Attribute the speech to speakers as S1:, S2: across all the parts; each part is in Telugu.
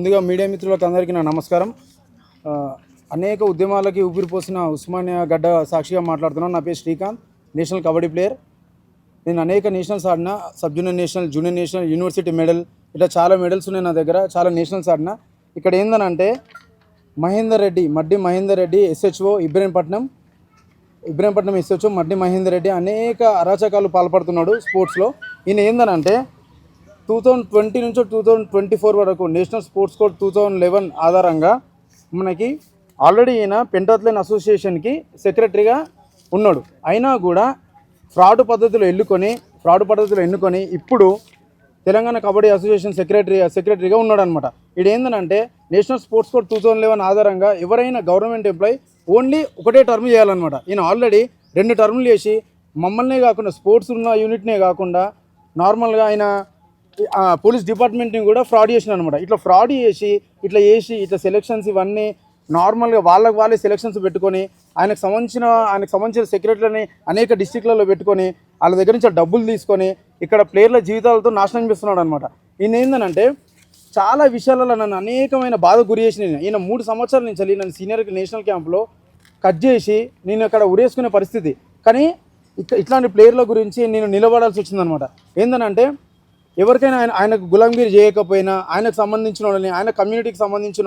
S1: ముందుగా మీడియా మిత్రులకు అందరికీ నా నమస్కారం. అనేక ఉద్యమాలకి ఊపిరిపోసిన ఉస్మానియా గడ్డ సాక్షిగా మాట్లాడుతున్నాను. నా పేరు శ్రీకాంత్, నేషనల్ కబడ్డీ ప్లేయర్. నేను అనేక నేషనల్స్ ఆడిన, sub junior national, junior national, university medal, ఇట్లా చాలా మెడల్స్ ఉన్నాయి నా దగ్గర. చాలా నేషనల్స్ ఆడిన. ఇక్కడ ఏందనంటే మడ్డి మహేందర్ రెడ్డి ఎస్హెచ్ఓ ఇబ్రహీంపట్నం ఎస్హెచ్ఓ మడ్డి మహేందర్ రెడ్డి అనేక అరాచకాలు పాల్పడుతున్నాడు స్పోర్ట్స్లో. ఈయన ఏందనంటే 2020 నుంచి 2024 వరకు నేషనల్ స్పోర్ట్స్ కోడ్ 2011 ఆధారంగా మనకి ఆల్రెడీ ఈయన పెంటాథ్లెన్ అసోసియేషన్కి సెక్రటరీగా ఉన్నాడు. అయినా కూడా ఫ్రాడ్ పద్ధతిలో ఎన్నుకొని ఇప్పుడు తెలంగాణ కబడ్డీ అసోసియేషన్ సెక్రటరీగా ఉన్నాడు అనమాట. ఇది ఏంటంటే నేషనల్ స్పోర్ట్స్ కోడ్ 2011 ఆధారంగా ఎవరైనా గవర్నమెంట్ ఎంప్లాయీ ఓన్లీ ఒకటే టర్మ్ చేయాలన్నమాట. ఈయన ఆల్రెడీ 2 టర్ములు చేసి మమ్మల్నే కాకుండా స్పోర్ట్స్ ఉన్న యూనిట్నే కాకుండా నార్మల్గా ఆయన పోలీస్ డిపార్ట్మెంట్ని కూడా ఫ్రాడ్ చేసిన అనమాట. ఇట్లా ఫ్రాడ్ చేసి ఇట్లా సెలక్షన్స్ ఇవన్నీ నార్మల్గా వాళ్ళే సెలక్షన్స్ పెట్టుకొని ఆయనకు సంబంధించిన సెక్రటరీని అనేక డిస్టిక్లలో పెట్టుకొని వాళ్ళ దగ్గర నుంచి డబ్బులు తీసుకొని ఇక్కడ ప్లేయర్ల జీవితాలతో నాశనం చేస్తున్నాడు అనమాట. ఈయన ఏంటంటే చాలా విషయాలలో నన్ను అనేకమైన బాధ గురి చేసిన ఈయన 3 సంవత్సరాల నుంచి నన్ను సీనియర్ నేషనల్ క్యాంప్లో కట్ చేసి నేను అక్కడ ఉరేసుకునే పరిస్థితి. కానీ ఇట్లాంటి ప్లేయర్ల గురించి నేను నిలబడాల్సి వచ్చిందనమాట. ఏంటంటే ఎవరికైనా ఆయనకు గులాంగిరి చేయకపోయినా ఆయనకు సంబంధించిన వాళ్ళని, ఆయన కమ్యూనిటీకి సంబంధించిన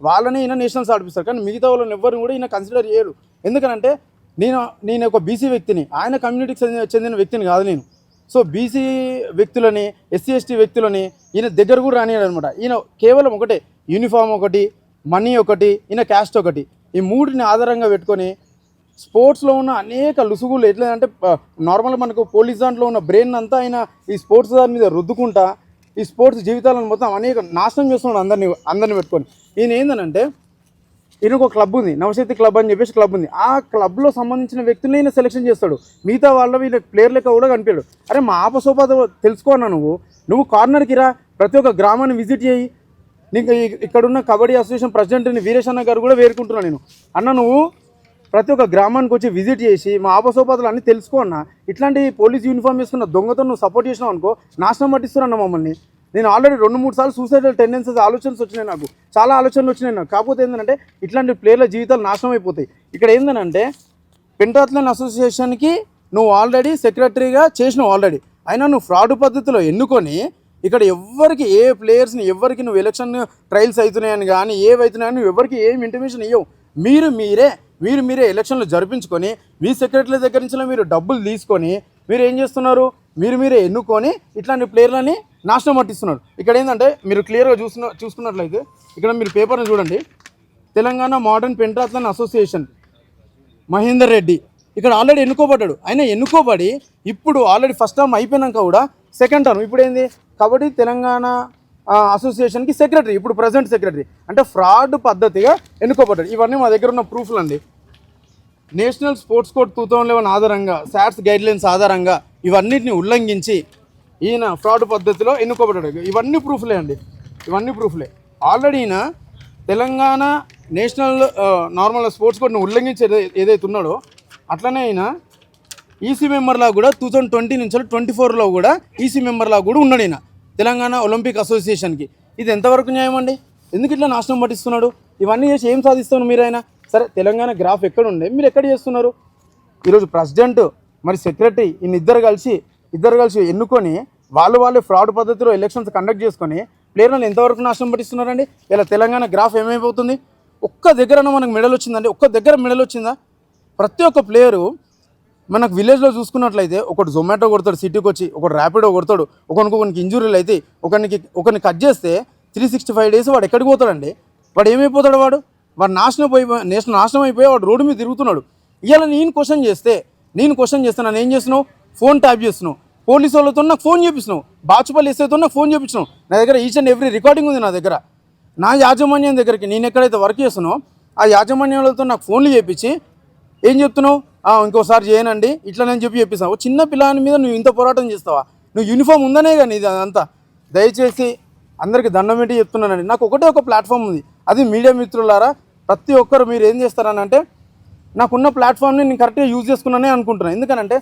S1: వాళ్ళని ఈయన నేషనల్స్ ఆడిపిస్తారు. కానీ మిగతా వాళ్ళని ఎవరిని కూడా ఈయన కన్సిడర్ చేయరు. ఎందుకనంటే నేను ఒక బీసీ వ్యక్తిని, ఆయన కమ్యూనిటీకి చెందిన వ్యక్తిని కాదు నేను. సో బీసీ వ్యక్తులని, ఎస్సీ ఎస్టీ వ్యక్తులని ఈయన దగ్గర కూడా రానియాడు అనమాట. ఈయన కేవలం ఒకటే యూనిఫామ్ ఒకటి, మనీ ఒకటి, ఈయన క్యాస్ట్ ఒకటి, ఈ 3ని ఆధారంగా పెట్టుకొని స్పోర్ట్స్లో ఉన్న అనేక లుసుగులు ఎట్లంటే నార్మల్గా మనకు పోలీస్ దాంట్లో ఉన్న బ్రెయిన్ అంతా ఆయన ఈ స్పోర్ట్స్ దాని మీద రుద్దుకుంటా ఈ స్పోర్ట్స్ జీవితాలను మొత్తం అనేక నాశనం చేస్తున్నాడు అందరిని పెట్టుకొని. ఈయన ఏంటంటే ఈయనకు ఒక క్లబ్ ఉంది, నవశక్తి క్లబ్ అని చెప్పేసి క్లబ్ ఉంది. ఆ క్లబ్లో సంబంధించిన వ్యక్తుల్ని ఈయన సెలెక్షన్ చేస్తాడు. మిగతా వీళ్ళ ప్లేయర్ లెక్క కూడా కనిపించాడు. అరే మా ఆపసోపాత తెలుసుకోన్నా, నువ్వు కార్నర్కి రా, ప్రతి ఒక్క గ్రామాన్ని విజిట్ చేయి. నీకు ఇక్కడున్న కబడ్డీ అసోసియేషన్ ప్రెసిడెంట్ని వీరేష్ అన్న గారు కూడా వేరుకుంటున్నాను నేను. అన్న నువ్వు ప్రతి ఒక్క గ్రామానికి వచ్చి విజిట్ చేసి మా ఆపసోపాతలు అన్నీ తెలుసుకో అన్న. ఇట్లాంటి పోలీస్ యూనిఫామ్ వేసుకున్న దొంగతో నువ్వు సపోర్ట్ చేసినావు అనుకో, నాశనం పట్టిస్తున్నాను మమ్మల్ని. నేను ఆల్రెడీ 2-3 సార్లు సూసైడల్ టెండెన్సీస్ ఆలోచనలు వచ్చినాయి, నాకు చాలా ఆలోచనలు వచ్చినాయి నాకు. కాకపోతే ఏంటంటే ఇట్లాంటి ప్లేయర్ల జీవితాలు నాశనం అయిపోతాయి. ఇక్కడ ఏంటంటే పెంటాథ్లెన్ అసోసియేషన్కి నువ్వు ఆల్రెడీ సెక్రటరీగా చేసినావు ఆల్రెడీ. అయినా నువ్వు ఫ్రాడ్ పద్ధతిలో ఎన్నుకొని ఇక్కడ ఎవరికి ఏ ప్లేయర్స్ని ఎవరికి నువ్వు ఎలక్షన్ ట్రయల్స్ అవుతున్నాయని కానీ ఏవైతున్నాయని నువ్వు ఎవరికి ఏం ఇంటిమేషన్ ఇవ్వవు. మీరు మీరే ఎలక్షన్లు జరిపించుకొని మీ సెక్రటరీ దగ్గర నుంచి మీరు డబ్బులు తీసుకొని మీరు ఏం చేస్తున్నారు, మీరే ఎన్నుకొని ఇట్లాంటి ప్లేయర్లని నాశనం పట్టిస్తున్నారు. ఇక్కడ ఏంటంటే మీరు క్లియర్గా చూసుకున్నట్లయితే ఇక్కడ మీరు పేపర్ని చూడండి. తెలంగాణ మోడర్న్ పెంటాథ్లెన్ అసోసియేషన్ మహేందర్ రెడ్డి ఇక్కడ ఆల్రెడీ ఎన్నుకోబడ్డాడు. ఆయన ఎన్నుకోబడి ఇప్పుడు ఆల్రెడీ ఫస్ట్ టర్మ్ అయిపోయినాక కూడా సెకండ్ టర్మ్ ఇప్పుడు ఏంది కబడ్డీ తెలంగాణ అసోసియేషన్కి సెక్రటరీ, ఇప్పుడు ప్రజెంట్ సెక్రటరీ. అంటే ఫ్రాడ్ పద్ధతిగా ఎన్నుకోబడ్డాడు. ఇవన్నీ మా దగ్గర ఉన్న ప్రూఫ్లు అండి. నేషనల్ స్పోర్ట్స్ కోడ్ 2011 ఆధారంగా, శాట్స్ గైడ్లైన్స్ ఆధారంగా ఇవన్నిటిని ఉల్లంఘించి ఈయన ఫ్రాడ్ పద్ధతిలో ఎన్నుకోబడ్డాడు. ఇవన్నీ ప్రూఫ్లే అండి, ఇవన్నీ ప్రూఫ్లే. ఆల్రెడీ ఈయన తెలంగాణ నేషనల్ నార్మల్ స్పోర్ట్స్ కోడ్ని ఉల్లంఘించి ఏదైతే ఉన్నాడో అట్లనే ఈయన ఈసీ మెంబర్లా కూడా 2020 నుంచి 2024లో కూడా ఈసీ మెంబర్లా కూడా ఉన్నాడు ఈయన తెలంగాణ ఒలింపిక్ అసోసియేషన్కి. ఇది ఎంతవరకు న్యాయం అండి? ఎందుకు ఇట్లా నాశనం పట్టిస్తున్నాడు? ఇవన్నీ చేసి ఏం సాధిస్తున్నారు మీరైనా సరే? తెలంగాణ గ్రాఫ్ ఎక్కడ ఉండే, మీరు ఎక్కడ చేస్తున్నారు? ఈరోజు ప్రెసిడెంట్ మరి సెక్రటరీ ఇద్దరు కలిసి ఎన్నుకొని వాళ్ళే ఫ్రాడ్ పద్ధతిలో ఎలక్షన్స్ కండక్ట్ చేసుకొని ప్లేయర్లను ఎంతవరకు నాశనం పట్టిస్తున్నారండి? ఇలా తెలంగాణ గ్రాఫ్ ఏమైపోతుంది? ఒక్క దగ్గర మనకు మెడల్ వచ్చిందండి? ఒక్క దగ్గర మెడల్ వచ్చిందా? ప్రతి ఒక్క ప్లేయరు మనకు విలేజ్లో చూసుకున్నట్లయితే ఒకటి జొమాటో కొడతాడు, సిటీకి వచ్చి ఒకటి ర్యాపిడో కొడతాడు, ఒకరికి ఇంజురీలు అయితే ఒకరిని కట్ చేస్తే 365 డేస్ వాడు ఎక్కడికి పోతాడండి? వాడు ఏమైపోతాడు? వాడు నాశనం అయిపోయి వాడు రోడ్డు మీద తిరుగుతున్నాడు. ఇవాళ నేను క్వశ్చన్ చేస్తే నన్ను ఏం చేస్తున్నావు? ఫోన్ ట్యాప్ చేస్తున్నావు. పోలీసు వాళ్ళతో నాకు ఫోన్ చేపిస్తున్నావు, బాచుపల్లి ఎస్ఐతో నాకు ఫోన్ చేపించినావు. నా దగ్గర ఈచ్ అండ్ ఎవ్రీ రికార్డింగ్ ఉంది నా దగ్గర. నా యాజమాన్యం దగ్గరికి నేను ఎక్కడైతే వర్క్ చేస్తున్నావు ఆ యాజమాన్యాలతో నాకు ఫోన్లు చేపించి ఏం చెప్తున్నావు? ఇంకోసారి చేయనండి ఇట్లా నేను చెప్పిస్తావు. చిన్న పిల్లని మీద నువ్వు ఇంత పోరాటం చేస్తావా? నువ్వు యూనిఫామ్ ఉందనే కానీ ఇది అదంతా. దయచేసి అందరికీ దండం పెట్టి చెప్తున్నానండి. నాకు ఒకటే ఒక ప్లాట్ఫామ్ ఉంది, అది మీడియా మిత్రులారా. ప్రతి ఒక్కరు మీరు ఏం చేస్తారని అంటే నాకున్న ప్లాట్ఫామ్ని నేను కరెక్ట్గా యూజ్ చేసుకున్నానే అనుకుంటున్నాను. ఎందుకనంటే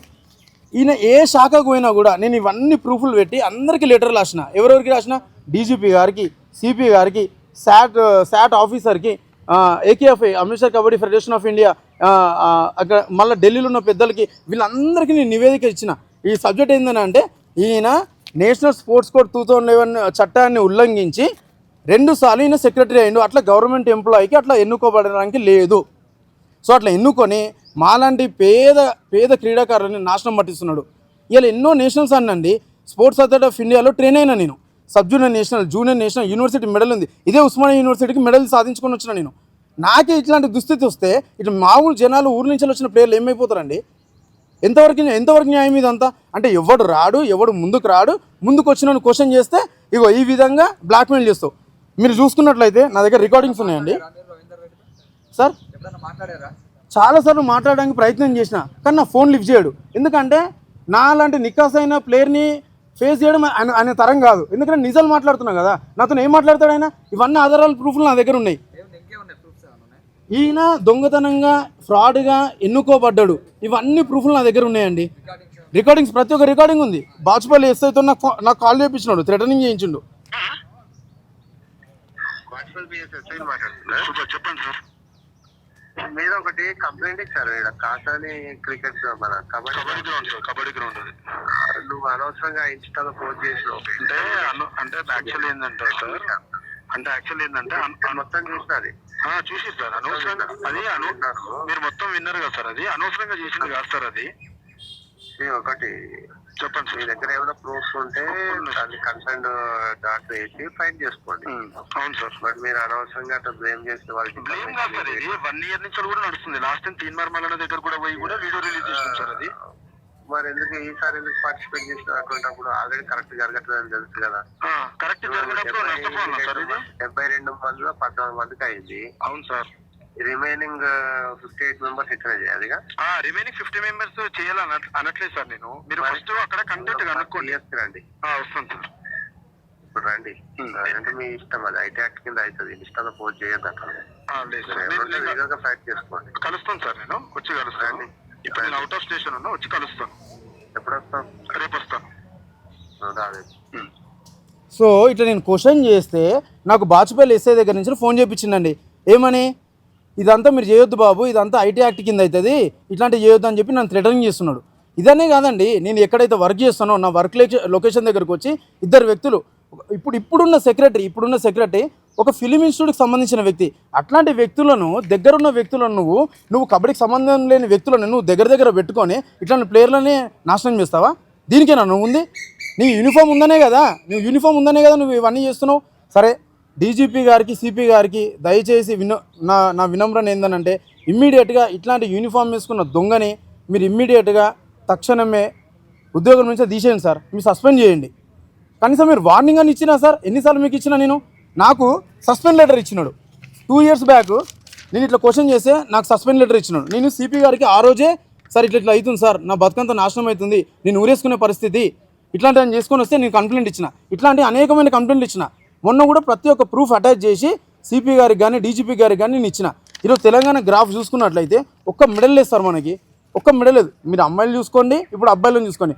S1: ఈయన ఏ శాఖకు పోయినా కూడా నేను ఇవన్నీ ప్రూఫ్లు పెట్టి అందరికీ లెటర్లు రాసిన. ఎవరెవరికి రాసిన? డీజీపీ గారికి, సిపి గారికి, శాట్ ఆఫీసర్కి, AKFI Amritsar kabaddi federation of India, అక్కడ మళ్ళీ ఢిల్లీలో ఉన్న పెద్దలకి వీళ్ళందరికీ నేను నివేదిక ఇచ్చిన. ఈ సబ్జెక్ట్ ఏంటంటే అంటే ఈయన నేషనల్ స్పోర్ట్స్ కోడ్ 2011 చట్టాన్ని ఉల్లంఘించి 2 సార్లు ఈయన సెక్రటరీ అయ్యిండు. అట్లా గవర్నమెంట్ ఎంప్లాయీకి అట్లా ఎన్నుకోబడడానికి లేదు. సో అట్లా ఎన్నుకొని మాలాంటి పేద క్రీడాకారులని నాశనం పట్టిస్తున్నాడు. ఇలా ఎన్నో నేషనల్స్ అన్నండి. స్పోర్ట్స్ అథారిటీ ఆఫ్ ఇండియాలో ట్రైన్ అయినా నేను. Sub junior national, junior national, university medal ఉంది. ఇదే ఉస్మానియా యూనివర్సిటీకి మెడల్ సాధించుకొని వచ్చిన నేను. నాకే ఇట్లాంటి దుస్థితి వస్తే ఇట్లా మామూలు జనాలు ఊరు నుంచి వచ్చిన ప్లేయర్లు ఏమైపోతారండి? ఎంతవరకు న్యాయం ఇదంతా? అంటే ఎవడు రాడు, ఎవడు ముందుకు రాడు, ముందుకు వచ్చిన క్వశ్చన్ చేస్తే ఇగో ఈ విధంగా బ్లాక్మెయిల్ చేస్తావు. మీరు చూసుకున్నట్లయితే నా దగ్గర రికార్డింగ్స్ ఉన్నాయండి సార్. చాలాసార్లు మాట్లాడడానికి ప్రయత్నం చేసిన కానీ నా ఫోన్ లిఫ్ట్ చేయడు. ఎందుకంటే నా లాంటి నికాస్ అయిన ప్లేయర్ని ఫేస్ చేయడం ఆయన తరం కాదు. ఎందుకంటే నిజాలు మాట్లాడుతున్నా కదా, నాతో ఏం మాట్లాడతాడు ఆయన? ఇవన్నీ ఆధారాలు, ప్రూఫ్లు నా దగ్గర ఉన్నాయి. ఈయన దొంగతనంగా ఫ్రాడ్గా ఎన్నుకోబడ్డాడు. ఇవన్నీ ప్రూఫ్లు నా దగ్గర ఉన్నాయండి. రికార్డింగ్స్, ప్రతి ఒక్క రికార్డింగ్ ఉంది. బాచుపల్లి ఎస్ఐతో నాకు కాల్ చేయించినాడు, థ్రెటనింగ్ చేయించిండు.
S2: చెప్పండి సార్. మీద ఒకటి కంప్లైంట్ ఇచ్చారు ఇక్కడ కాసాని క్రికెట్ మన కబడ్డీ గ్రౌండ్ అది. నువ్వు అనవసరంగా ఇన్స్టాలో పోస్ట్ చేసినావు. అంటే యాక్చువల్ ఏంటంటే సార్, మొత్తం చూసినది చూసి సార్, అనవసరంగా అది మీరు మొత్తం విన్నారు కదా సార్, అది అనవసరంగా చేసింది కాదు సార్. అది ఒకటి చెప్పండి సార్. మీ దగ్గర ఏమైనా ప్రూఫ్స్ ఉంటే దాన్ని కన్సర్న్ డాట్ వేసి ఫైట్ చేసుకోండి. అవును సార్. బట్ మీరు అనవసరంగా అట్లా బ్లేమ్ చేసిన వాళ్ళకి బ్లేమ్ కాదు సార్. ఇది 1 year నుంచి కూడా నడుస్తుంది. లాస్ట్ టైం తీన్ మార్మల్ దగ్గర కూడా పోయి కూడా వీడియో రిలీజ్ చేస్తాం సార్. అది మరి ఎందుకు ఈసారి ఎందుకు పార్టిసిపేట్ చేసిన అటువంటిప్పుడు? ఆల్రెడీ కరెక్ట్ జరగట్లేదని తెలుసు కదా. కరెక్ట్ జరిగినప్పుడు 72 మందిలో 14 మందికి అయింది. అవును సార్. రిమైనింగ్ 58 మెంబర్స్ ఎక్కడ చేయాలిగా? రిమైనింగ్ 50 మెంబర్స్ చేయాలని అనట్లేదు సార్ నేను. మీరు ఫస్ట్ అక్కడ కంటెంట్ కనుక్కోండి. రండి, వస్తాను సార్. ఇప్పుడు రండి. అంటే మీ ఇష్టం, అది ఐటీ యాక్ట్ కింద అవుతుంది. ఇష్టంగా పోస్ట్ చేయొద్దు అట్లా. ఫైట్ చేసుకోండి. కలుస్తాను సార్, నేను వచ్చి కలుస్తాను. ఇప్పుడు నేను అవుట్ ఆఫ్ స్టేషన్ ఉన్నా, వచ్చి కలుస్తాను. ఎప్పుడు వస్తాను? రేపు వస్తాను.
S1: సో ఇట్లా నేను క్వశ్చన్ చేస్తే నాకు బాచుపల్లి ఎస్ఐ దగ్గర నుంచి ఫోన్ చేయించిందండి. ఏమని? ఇదంతా మీరు చేయొద్దు బాబు, ఇదంతా ఐటీ యాక్ట్ కింద అవుతుంది, ఇట్లాంటివి చేయొద్దు అని చెప్పి నన్ను థ్రెటనింగ్ చేస్తున్నాడు. ఇదనే కాదండి, నేను ఎక్కడైతే వర్క్ చేస్తానో నా వర్క్ లొకేషన్ దగ్గరకు వచ్చి 2 వ్యక్తులు, ఇప్పుడున్న సెక్రటరీ ఒక ఫిలిం ఇన్స్టిట్యూట్కి సంబంధించిన వ్యక్తి. అట్లాంటి వ్యక్తులను, దగ్గరున్న వ్యక్తులను నువ్వు కబడ్డీకి సంబంధం లేని వ్యక్తులను నువ్వు దగ్గర పెట్టుకొని ఇట్లాంటి ప్లేయర్లని నాశనం చేస్తావా? దీనికేనా నువ్వు ఉంది? నీ యూనిఫామ్ ఉందనే కదా నువ్వు ఇవన్నీ చేస్తున్నావు. సరే, డీజీపీ గారికి, సిపి గారికి దయచేసి నా వినమ్రణ ఏందనంటే, ఇమ్మీడియట్గా ఇట్లాంటి యూనిఫామ్ వేసుకున్న దొంగని మీరు ఇమ్మీడియట్గా తక్షణమే ఉద్యోగం నుంచి తీసేయండి సార్. మీరు సస్పెండ్ చేయండి. కనీసం మీరు వార్నింగ్ అని ఇచ్చినా సార్. ఎన్నిసార్లు మీకు ఇచ్చినా? నేను నాకు సస్పెండ్ లెటర్ ఇచ్చినాడు 2 years బ్యాక్. నేను ఇట్లా క్వశ్చన్ చేస్తే నాకు సస్పెండ్ లెటర్ ఇచ్చినాడు. నేను సిపి గారికి ఆ రోజే, సార్ ఇట్లా అవుతుంది సార్, నా బతుకంతా నాశనం అవుతుంది, నేను ఊరేసుకునే పరిస్థితి, ఇట్లాంటివి చేసుకొని వస్తే నేను కంప్లైంట్ ఇచ్చిన. ఇట్లాంటి అనేకమైన కంప్లైంట్లు ఇచ్చిన. మొన్న కూడా ప్రతి ఒక్క ప్రూఫ్ అటాచ్ చేసి సిపి గారికి కానీ డీజీపీ గారికి కానీ నేను ఇచ్చిన. ఈరోజు తెలంగాణ గ్రాఫ్ చూసుకున్నట్లయితే ఒక్క మెడల్ లేదు సార్ మనకి, ఒక్క మెడల్ లేదు. మీరు అమ్మాయిలు చూసుకోండి, ఇప్పుడు అబ్బాయిలను చూసుకోండి.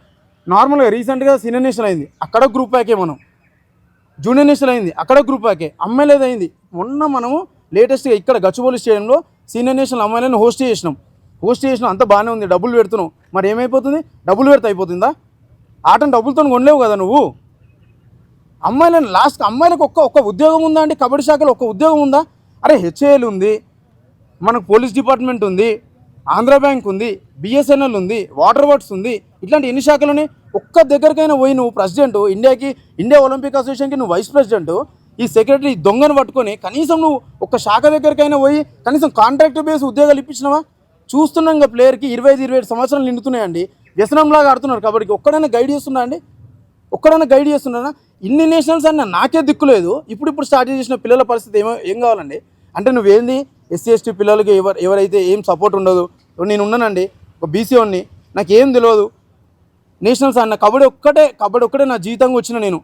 S1: నార్మల్గా రీసెంట్గా సీనియర్ నేషనల్ అయింది, అక్కడ గ్రూప్ ప్యాకే. మనం జూనియర్ నేషనల్ అయింది, అక్కడ గ్రూప్ ప్యాకే. అమ్మాయిలు అయింది. మొన్న మనము లేటెస్ట్గా ఇక్కడ గచ్చిబౌలి స్టేడియంలో సీనియర్ నేషనల్ అమ్మాయిలను హోస్ట్ చేసినాం. అంత బాగానే ఉంది, డబ్బులు పెడుతున్నావు. మరి ఏమైపోతుంది? డబ్బులు పెడితే అయిపోతుందా? ఆటను డబ్బులతో కొనలేవు కదా నువ్వు. అమ్మాయిలను లాస్ట్ అమ్మాయిలకు ఒక్క ఉద్యోగం ఉందా అండి? కబడ్డీ శాఖలో ఒక్క ఉద్యోగం ఉందా? అరే హెచ్ఏఎల్ ఉంది, మనకు పోలీస్ డిపార్ట్మెంట్ ఉంది, ఆంధ్ర బ్యాంక్ ఉంది, బిఎస్ఎన్ఎల్ ఉంది, వాటర్ వర్క్స్ ఉంది. ఇట్లాంటి ఎన్ని శాఖలని ఒక్క దగ్గరికైనా పోయి నువ్వు ప్రెసిడెంట్, ఇండియా ఒలింపిక్ అసోసియేషన్కి నువ్వు వైస్ ప్రెసిడెంట్, ఈ సెక్రటరీ దొంగను పట్టుకొని కనీసం నువ్వు ఒక్క శాఖ దగ్గరికైనా పోయి కనీసం కాంట్రాక్ట్ బేస్ ఉద్యోగాలు ఇప్పించినావా? చూస్తున్నాం ఇంకా ప్లేయర్కి 25-27 సంవత్సరాలు నిండుతున్నాయండి. వ్యసనంలాగా ఆడుతున్నారు కబడ్డీకి. ఒక్కడైనా గైడ్ చేస్తున్నారా? ఇన్ని నేషనల్స్ అన్న నాకే దిక్కులేదు. ఇప్పుడు స్టార్ట్ చేసిన పిల్లల పరిస్థితి ఏం కావాలండి? అంటే నువ్వేంది ఎస్సీ ఎస్టీ పిల్లలకి ఎవరైతే ఏం సపోర్ట్ ఉండదు. నేను ఉన్నానండి, ఒక బీసీఓని, నాకేం తెలియదు. నేషనల్స్ అన్న కబడ్డీ ఒక్కటే నా జీవితంగా వచ్చిన. నేను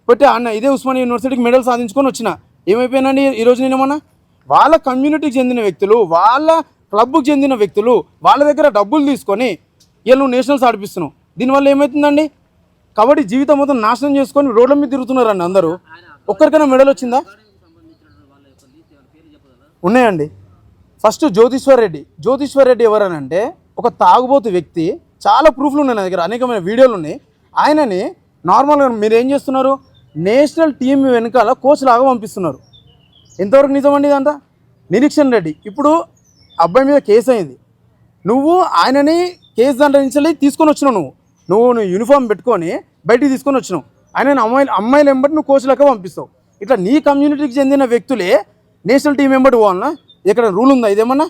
S1: పెట్టి అన్న ఇదే ఉస్మానియా యూనివర్సిటీకి మెడల్ సాధించుకొని వచ్చిన. ఏమైపోయినండి ఈరోజు? నేనేమన్నా వాళ్ళ కమ్యూనిటీకి చెందిన వ్యక్తులు, వాళ్ళ క్లబ్కు చెందిన వ్యక్తులు, వాళ్ళ దగ్గర డబ్బులు తీసుకొని వీళ్ళు నువ్వు నేషనల్స్ ఆడిపిస్తున్నావు. దీనివల్ల ఏమవుతుందండి? కబడ్డీ జీవితం మొత్తం నాశనం చేసుకొని రోడ్ల మీద తిరుగుతున్నారండి అందరూ. ఒక్కరికైనా మెడల్ వచ్చిందా? ఉన్నాయండి. ఫస్ట్ జ్యోతిశ్వర్ రెడ్డి ఎవరనంటే ఒక తాగుబోతు వ్యక్తి. చాలా ప్రూఫ్లు ఉన్నాయి నా దగ్గర, అనేకమైన వీడియోలు ఉన్నాయి. ఆయనని నార్మల్గా మీరు ఏం చేస్తున్నారు, నేషనల్ టీం వెనకాల కోచ్ లాగా పంపిస్తున్నారు. ఎంతవరకు నిజమండి ఇదంతా? నిరీక్షణ్ రెడ్డి ఇప్పుడు అబ్బాయి మీద కేసు అయింది. నువ్వు ఆయనని కేసు దాంట్లో నుంచి తీసుకొని వచ్చినావు. నువ్వు యూనిఫామ్ పెట్టుకొని బయటికి తీసుకొని వచ్చినావు. ఆయన అమ్మాయిలు వెంబడి నువ్వు కోచ్ లెక్క పంపిస్తావు. ఇట్లా నీ కమ్యూనిటీకి చెందిన వ్యక్తులే నేషనల్ టీం వెంబడి పోవాలన్నా? ఇక్కడ రూల్ ఉందా ఇదేమన్నా?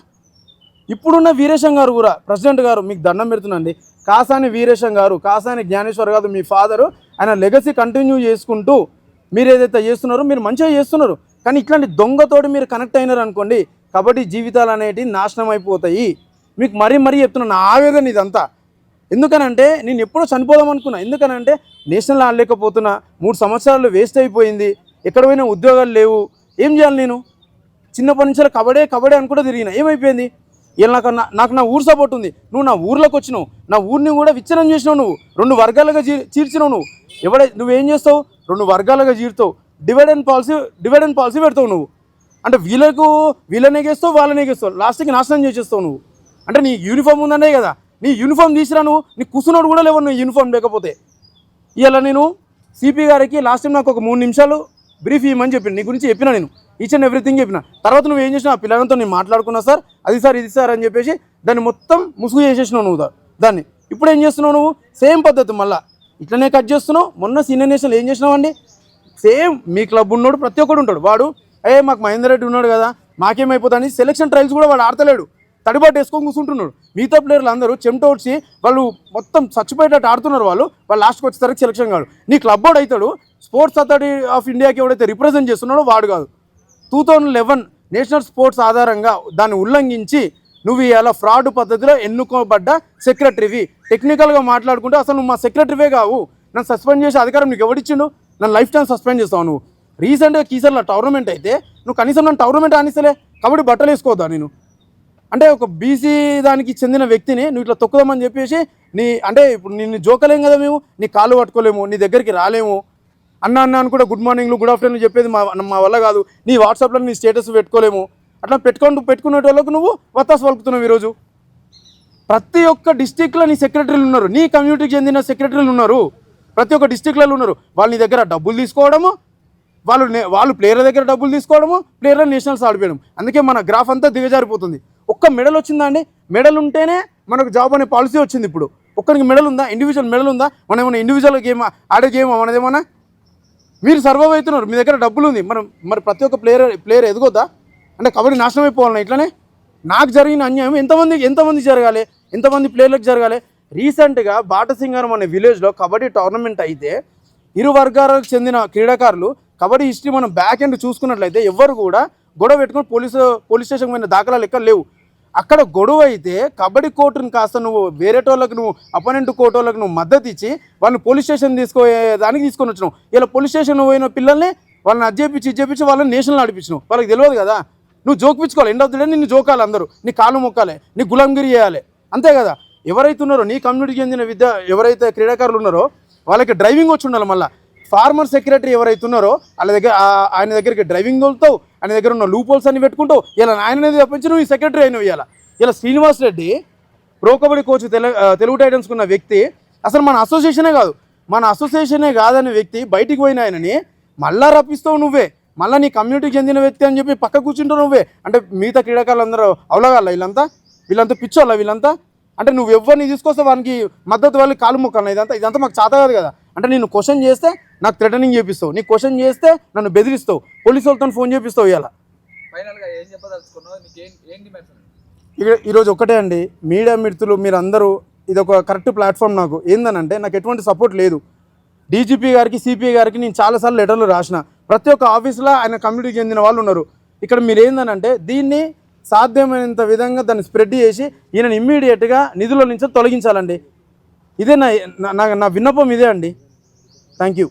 S1: ఇప్పుడున్న వీరేశం గారు కూడా ప్రెసిడెంట్ గారు, మీకు దండం పెడుతుందండి, కాసాని వీరేశం గారు, కాసాని జ్ఞానేశ్వర్ గారు, మీ ఫాదరు, ఆయన లెగసీ కంటిన్యూ చేసుకుంటూ మీరు ఏదైతే చేస్తున్నారో మీరు మంచిగా చేస్తున్నారు. కానీ ఇట్లాంటి దొంగతోటి మీరు కనెక్ట్ అయినారు అనుకోండి, కబడ్డీ జీవితాలు అనేటివి నాశనం అయిపోతాయి. మీకు మరీ చెప్తున్నా, నా ఆవేదన ఇదంతా. ఎందుకనంటే నేను ఎప్పుడో చనిపోదాం అనుకున్నా. ఎందుకనంటే నేషనల్ ఆడలేకపోతున్నా, 3 సంవత్సరాలు వేస్ట్ అయిపోయింది, ఎక్కడ పోయినా ఉద్యోగాలు లేవు, ఏం చేయాలి నేను? చిన్నప్పటి నుంచి కబడ్డీ అనుకుంటూ తిరిగిన, ఏమైపోయింది? ఇలా నాకు నా ఊరు సపోర్ట్ ఉంది. నువ్వు నా ఊర్లోకి వచ్చినావు, నా ఊరిని కూడా విచ్ఛిన్నం చేసినావు. నువ్వు 2 వర్గాలుగా చీల్చినావు. నువ్వేం చేస్తావు? 2 వర్గాలుగా చీరుతావు. డివైడ్ అండ్ పాలసీ పెడతావు నువ్వు. అంటే వీళ్ళనే గేస్తావు, వాళ్ళనే గేస్తావు, లాస్ట్కి నాశనం చేసేస్తావు నువ్వు. అంటే నీ యూనిఫామ్ ఉందనే కదా, నీ యూనిఫామ్ తీసిరా. నువ్వు నీ కూర్చున్నాడు కూడా లేవు నువ్వు యూనిఫామ్ లేకపోతే. ఇలా నేను సిపి గారికి లాస్ట్ టైం నాకు ఒక 3 నిమిషాలు బ్రీఫ్ ఇవ్వమని చెప్పిన, నీ గురించి చెప్పిన, నేను ఈచ్ అండ్ ఎవ్రీథింగ్ చెప్పిన. తర్వాత నువ్వు ఏం చేసినావు, ఆ పిల్లలతో నేను మాట్లాడుకున్నా, సార్ అది సార్ ఇది సార్ అని చెప్పేసి దాన్ని మొత్తం ముసుగు చేసేసినావు నువ్వు దాన్ని. ఇప్పుడు ఏం చేస్తున్నావు నువ్వు? సేమ్ పద్ధతి మళ్ళీ ఇట్లనే కట్ చేస్తున్నావు. మొన్న సీనియర్ నేషనల్ ఏం చేసినావు అండి? సేమ్ మీ క్లబ్ ఉన్నాడు, ప్రతి ఒక్కడు ఉంటాడు. వాడు మాకు మహేందర్ రెడ్డి ఉన్నాడు కదా, మాకేమైపోతుంది, సెలక్షన్ ట్రయల్స్ కూడా వాడు ఆడతలేడు, తడిబాటు వేసుకొని కూర్చుంటున్నాడు. మిగతా ప్లేయర్లు అందరూ చెమటోడ్చి వాళ్ళు మొత్తం చచ్చిపోయేటట్టు ఆడుతున్నారు. వాళ్ళు లాస్ట్కి వచ్చేసరికి సెలక్షన్ కాదు. నీ క్లబ్ వాడు అవుతాడు, స్పోర్ట్స్ అథారిటీ ఆఫ్ ఇండియాకి ఎవడైతే రిప్రజెంట్ చేస్తున్నాడో వాడు కాదు. 2011 నేషనల్ స్పోర్ట్స్ ఆధారంగా దాన్ని ఉల్లంఘించి నువ్వు ఇలా ఫ్రాడ్ పద్ధతిలో ఎన్నుకోబడ్డ సెక్రటరీవి. టెక్నికల్గా మాట్లాడుకుంటే అసలు నువ్వు మా సెక్రటరీవే కావు. నన్ను సస్పెండ్ చేసే అధికారం నీకు ఎవడిచ్చిండు? నన్ను లైఫ్ టైం సస్పెండ్ చేస్తావు నువ్వు. రీసెంట్గా కీసర్లో టోర్నమెంట్ అయితే నువ్వు కనీసం నన్ను టోర్నమెంట్ ఆనిస్తలే, కాబట్టి బట్టలు వేసుకోవద్దా నేను? అంటే ఒక బీసీ దానికి చెందిన వ్యక్తిని నువ్వు ఇట్లా తొక్కుదామని చెప్పేసి అంటే ఇప్పుడు నిన్ను జోకలేము కదా మేము, నీ కాళ్ళు పట్టుకోలేము, నీ దగ్గరికి రాలేము. అన్న కూడా గుడ్ మార్నింగ్లు గుడ్ ఆఫ్టర్నూన్ చెప్పేది మా వల్ల కాదు. నీ వాట్సాప్లో నీ స్టేటస్ పెట్టుకోలేము. అట్లా పెట్టుకునే వాళ్ళకు నువ్వు వత్తాసు పలుకుతున్నావు. ఈరోజు ప్రతి ఒక్క డిస్టిక్లో నీ సెక్రటరీలు ఉన్నారు, నీ కమ్యూనిటీకి చెందిన సెక్రటరీలు ఉన్నారు, ప్రతి ఒక్క డిస్టిక్లలో ఉన్నారు. వాళ్ళు నీ దగ్గర డబ్బులు తీసుకోవడము, వాళ్ళు ప్లేయర్ల దగ్గర డబ్బులు తీసుకోవడము, ప్లేయర్ల నేషనల్స్ ఆడిపోయడం. అందుకే మన గ్రాఫ్ అంతా దిగజారిపోతుంది. ఒక్క మెడల్ వచ్చిందా అండి? మెడల్ ఉంటేనే మనకు జాబ్ అనే పాలసీ వచ్చింది. ఇప్పుడు ఒక్కరికి మెడల్ ఉందా? ఇండివిజువల్ మెడల్ ఉందా? మనం ఏమన్నా ఇండివిజువల్ గేమ్ ఆడే గేమ్ మనదేమన్నా? మీరు సర్వైవ్ అవుతున్నారు, మీ దగ్గర డబ్బులు ఉంది. మరి ప్రతి ఒక్క ప్లేయర్ ఎదుగొద్దా? అంటే కబడ్డీ నాశనం అయిపోవాలన్నా ఇట్లనే? నాకు జరిగిన అన్యాయం ఎంతమంది జరగాలి, ఎంతమంది ప్లేయర్లకు జరగాలి? రీసెంట్గా బాటసింగారం అనే విలేజ్లో కబడ్డీ టోర్నమెంట్ అయితే 2 వర్గాలకు చెందిన క్రీడాకారులు కబడ్డీ హిస్టరీ మనం బ్యాక్ ఎండ్ చూసుకున్నట్లయితే ఎవరు కూడా గొడవ పెట్టుకుని పోలీస్ స్టేషన్ పోయిన దాఖలాలు ఎక్కడ లేవు. అక్కడ గొడవ అయితే కబడ్డీ కోర్టుని కాస్త నువ్వు వేరేటోళ్ళకు, నువ్వు అపోనెంట్ కోర్టులకు నువ్వు మద్దతు ఇచ్చి వాళ్ళని పోలీస్ స్టేషన్ దానికి తీసుకొని వచ్చినావు. ఇలా పోలీస్ స్టేషన్ పోయిన పిల్లల్ని వాళ్ళని అజ్జేపించి వాళ్ళని నేషనల్ ఆడిపించినావు. వాళ్ళకి తెలియదు కదా, నువ్వు జోకిపించుకోవాలి. ఎండ్ ఆఫ్ ది డే నిన్ను జోకాలి, అందరూ నీ కాళ్ళు మొక్కాలి, నీ గులాంగిరి చేయాలి, అంతే కదా. ఎవరైతే ఉన్నారో నీ కమ్యూనిటీకి చెందిన ఎవరైతే క్రీడాకారులు ఉన్నారో వాళ్ళకి డ్రైవింగ్ వచ్చి ఉండాలి. మళ్ళీ ఫార్మర్ సెక్రటరీ ఎవరైతే ఉన్నారో ఆయన దగ్గరికి డ్రైవింగ్ తోలుతావు, ఆయన దగ్గర ఉన్న లూపోల్స్ అన్ని పెట్టుకుంటావు. ఇలా ఆయననేది తప్పించి నువ్వు ఈ సెక్రటరీ అయినవు. ఇలా శ్రీనివాస్ రెడ్డి ప్రో కబడ్డీ కోచ్ తెలుగు టైటన్స్కి ఉన్న వ్యక్తి అసలు మన అసోసియేషనే కాదనే వ్యక్తి బయటికి పోయిన ఆయనని మళ్ళా రప్పిస్తావు నువ్వే. మళ్ళీ నీ కమ్యూనిటీకి చెందిన వ్యక్తి అని చెప్పి పక్క కూర్చుంటావు నువ్వే. అంటే మిగతా క్రీడాకారులు అందరూ అవలగాల వీళ్ళంతా పిచ్చోళ్ళ వీళ్ళంతా? అంటే నువ్వు ఎవరిని తీసుకొస్తే వానికి మద్దతు వాళ్ళకి కాలు మొక్కాలి. ఇదంతా మాకు చేత కాదు కదా. అంటే నేను క్వశ్చన్ చేస్తే నాకు థ్రెటనింగ్ చేపిస్తావు, నీ క్వశ్చన్ చేస్తే నన్ను బెదిరిస్తావు, పోలీసు వాళ్ళతో ఫోన్ చేపిస్తావు. ఈరోజు ఒకటే అండి, మీడియా మిత్రులు మీరందరూ ఇది ఒక కరెక్ట్ ప్లాట్ఫామ్. నాకు ఏందనంటే నాకు ఎటువంటి సపోర్ట్ లేదు. డీజీపీ గారికి, సిపిఐ గారికి నేను చాలాసార్లు లెటర్లు రాసిన. ప్రతి ఒక్క ఆఫీస్లో ఆయన కమ్యూనిటీకి చెందిన వాళ్ళు ఉన్నారు. ఇక్కడ మీరు ఏందనంటే దీన్ని సాధ్యమైనంత విధంగా దాన్ని స్ప్రెడ్ చేసి ఈయనని ఇమ్మీడియట్గా నిధుల నుంచి తొలగించాలండి. ఇదే నా విన్నపం ఇదే అండి. Thank you.